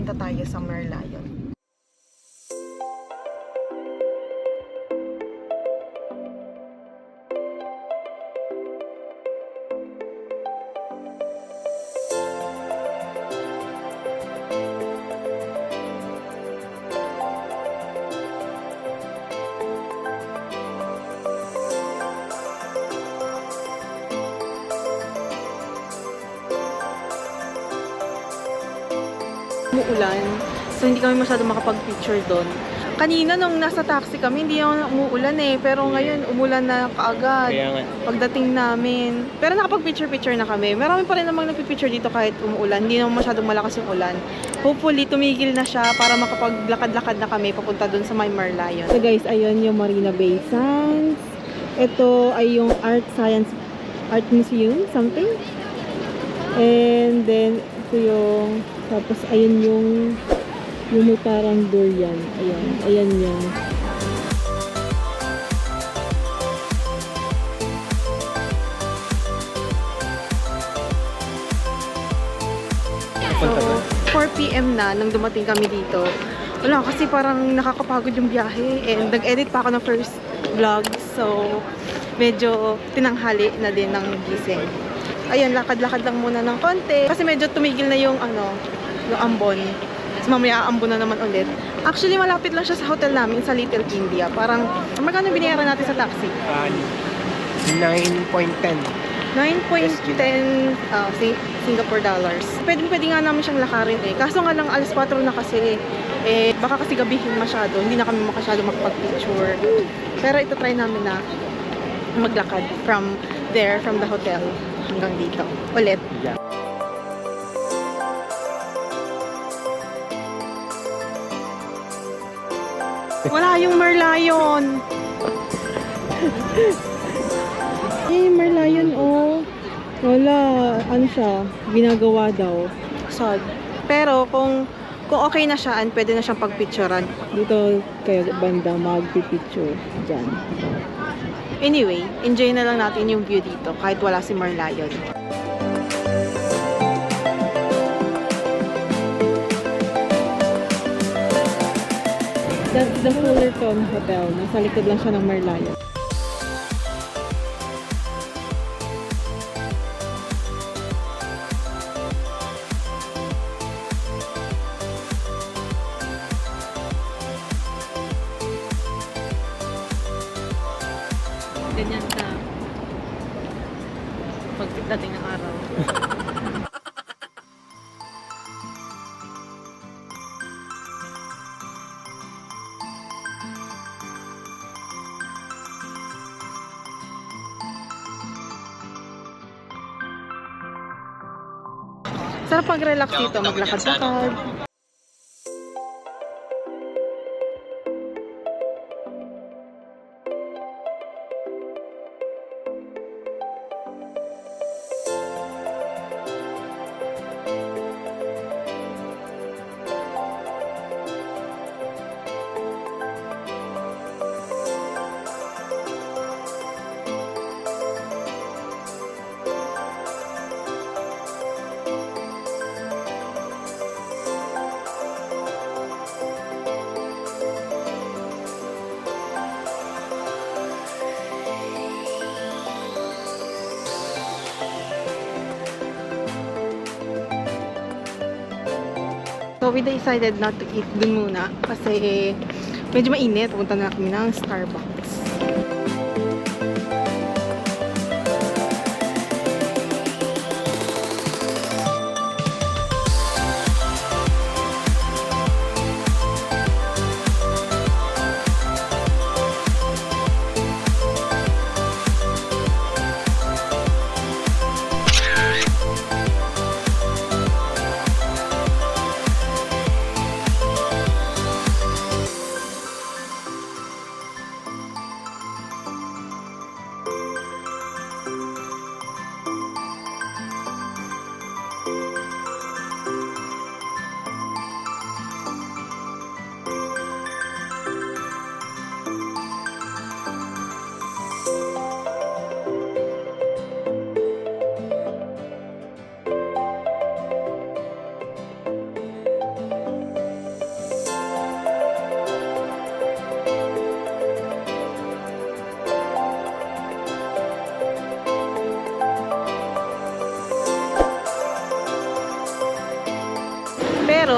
pupunta tayo sa Merlion. Umuulan, so hindi kami masyado makapag-picture doon. Kanina nung nasa taxi kami, hindi naman umuulan eh, pero ngayon umulan na kaagad pagdating namin. Pero nakapag-picture-picture na kami. Marami pa rin namang nagpipicture dito kahit umuulan, hindi naman masyadong malakas yung ulan. Hopefully, tumigil na siya para makapaglakad-lakad na kami papunta doon sa may Merlion. So guys, ayun yung Marina Bay Sands. Ito ay yung Art Museum, something. And then, ito yung, tapos ayun yung may parang durian. Ayan yan. So, 4 PM na nang dumating kami dito. Wala, kasi parang nakakapagod yung biyahe. And nag-edit pa ako ng first vlog. So, medyo tinanghali na din ng gising. Ayun, lakad-lakad lang muna ng konti. Kasi medyo tumigil na yung yung ambon. So, mamaya aambon na naman ulit. Actually, malapit lang siya sa hotel namin sa Little India. Parang, magkano binayaran natin sa taxi? 9.10. 9.10 Singapore dollars. Pwede nga namin siyang lakarin eh. Kaso nga lang, alas 4 na kasi. Baka kasi gabihin masyado. Hindi na kami masyado makapag-picture. Pero ito try namin na maglakad from the hotel hanggang dito. Ulit. Yeah. Wala yung Merlion. Yung Merlion, oh. Wala. Ano siya? Ginagawa daw. Sad. Pero kung okay na siya, pwede na siyang pagpicturean. Dito kayo banda magpipicture dyan. Anyway, enjoy na lang natin yung view dito kahit wala si Merlion. That's the Fullerton Hotel. Nasa likod lang siya ng Merlion. Ganyan ka pagdating ng araw. Sarap pag-relax dito, maglakad-lakad. So we decided not to eat dun muna kasi medyo mainit. Pupunta na kami ng Starbucks.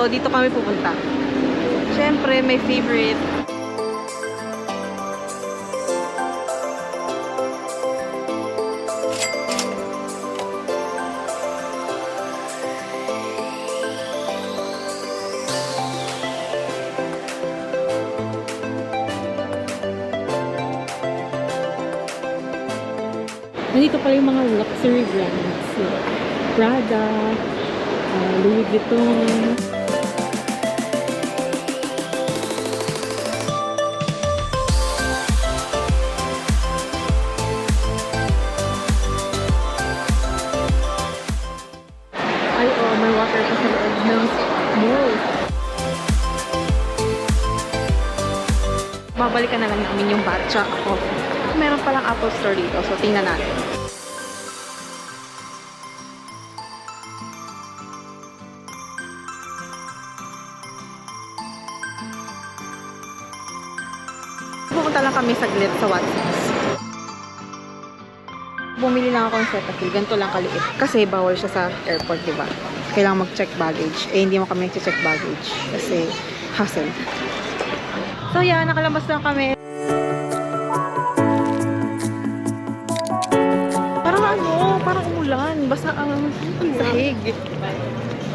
So, dito kami pupunta. Siyempre, my favorite. Nandito pala yung mga luxury brands. Prada, Louis Vuitton. Ay, oh, may water pa sa loob ng mall. Babalikan na lang namin yung batcha ako. Meron palang Apple Store dito, so tingnan natin. Pupunta lang kami saglit sa Watsons. Bumili lang ako ng Cetaphil. Ganito lang kaliit. Kasi bawal siya sa airport, diba? Kailangan mag-check baggage. Eh, hindi mo kami nag-check baggage. Kasi hassle. So, yan. Nakalabas lang kami. Parang umulan. Basta ang sahig.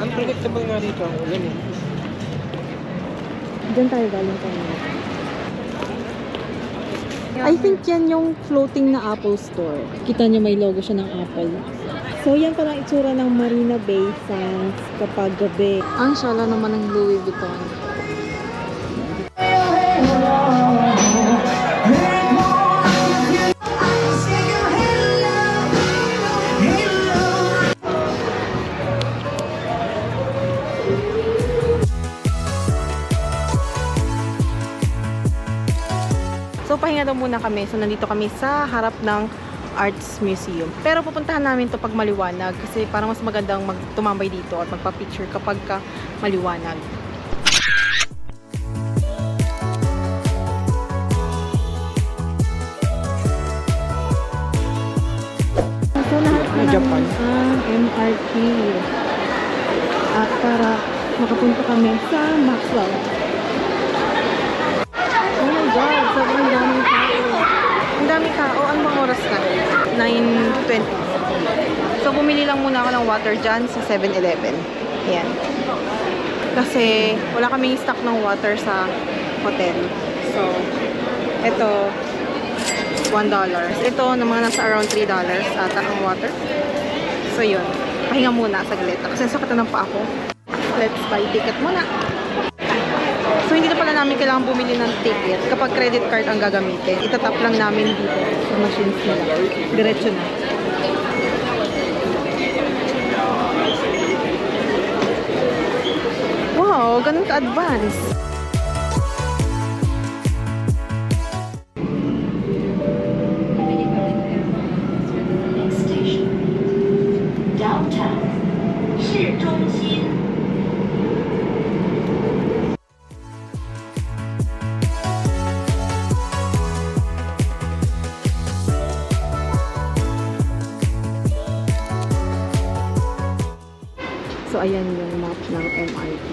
Unpredictable nga dito ang ulan eh. Diyan tayo galing kanina. I think yan yung floating na Apple Store. Kita nyo may logo siya ng Apple. So yan parang itsura ng Marina Bay Sands kapag gabi. Ang shala naman ng Louis Vuitton. So, pahinga daw muna kami. So, nandito kami sa harap ng Arts Museum. Pero pupuntahan namin to pag maliwanag kasi parang mas magandang tumambay dito at magpa-picture kapag maliwanag. So lahat na Japan. ang MRT. At para makapunta kami sa Maxwell. Oh my God! Sobrang daming tao. Ang daming tao. Ano bang oras na? 9:20. So, bumili lang muna ako ng water dyan sa 7-Eleven. Ayan. Kasi, wala kaming stock ng water sa hotel. So, ito, $1. Ito, na mga nasa around $3 ata ang water. So, yun. Pahinga muna saglit. Kasi sakit na ng paa ko. Let's buy ticket muna. So, hindi na pala namin kailangan bumili ng ticket kapag credit card ang gagamitin. Itatap lang namin dito sa machines nila. Diretso na. Wow, ganun ka-advance. Downtown 市中心。 So ayan yung map ng MRT.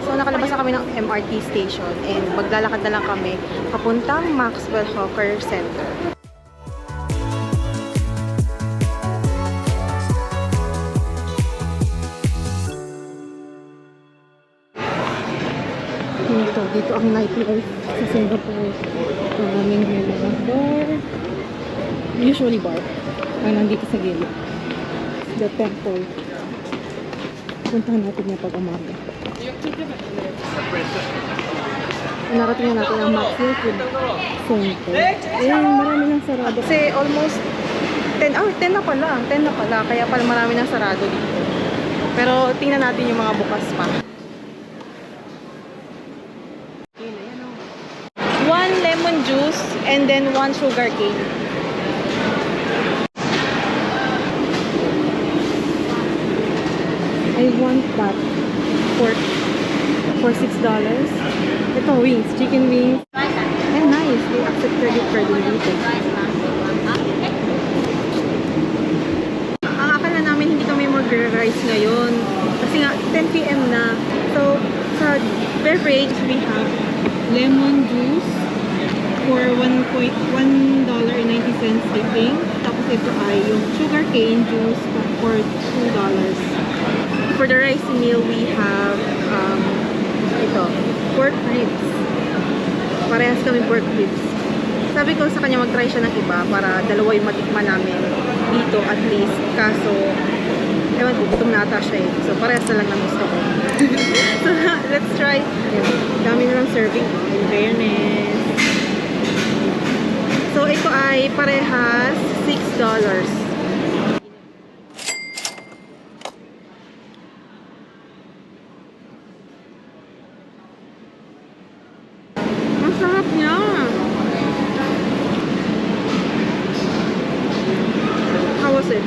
So, nakalabas na kami ng MRT station and maglalakad na lang kami papuntang Maxwell Hawker Center. Dito ang nightlife sa Singapore. Maraming mga bar. Usually bar. Ang nandito sa gilid. The temple. Puntahan natin niya pag umaga. Narating na natin ang Maxwell Food Center. Ayan, marami nang sarado. Kasi almost 10 na pala. 10 na pala. Kaya pala marami nang sarado dito. Pero tingnan natin yung mga bukas pa. 1 lemon juice and then 1 sugar cane. I want that for $6. Ito, wings. Chicken wings. And nice. They accept credit card din dito. price ngayon. Kasi nga, 10 p.m. na. So, sa beverage, we have Lemon juice for $1.90, I think. Tapos ito ay yung sugarcane juice for $2. For the rice meal, we have ito, pork ribs. Parehas kami pork ribs. Sabi ko sa kanya mag-try siya ng iba para dalawa yung matikman namin dito at least. Kaso, ewan ko, gutom na ata siya eh. So, parehas na lang ng gusto ko. So, let's try. Dami na lang serving. In fairness. So, ito ay parehas $6. Ang sarap niya. How was it?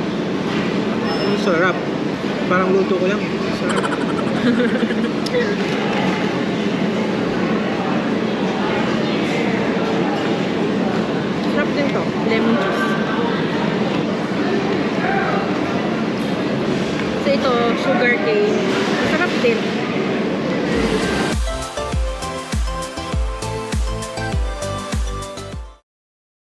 Ang sarap. Parang luto ko lang. Sarap. Sarap din to. Lemon juice. So ito, sugar cane. Sarap din.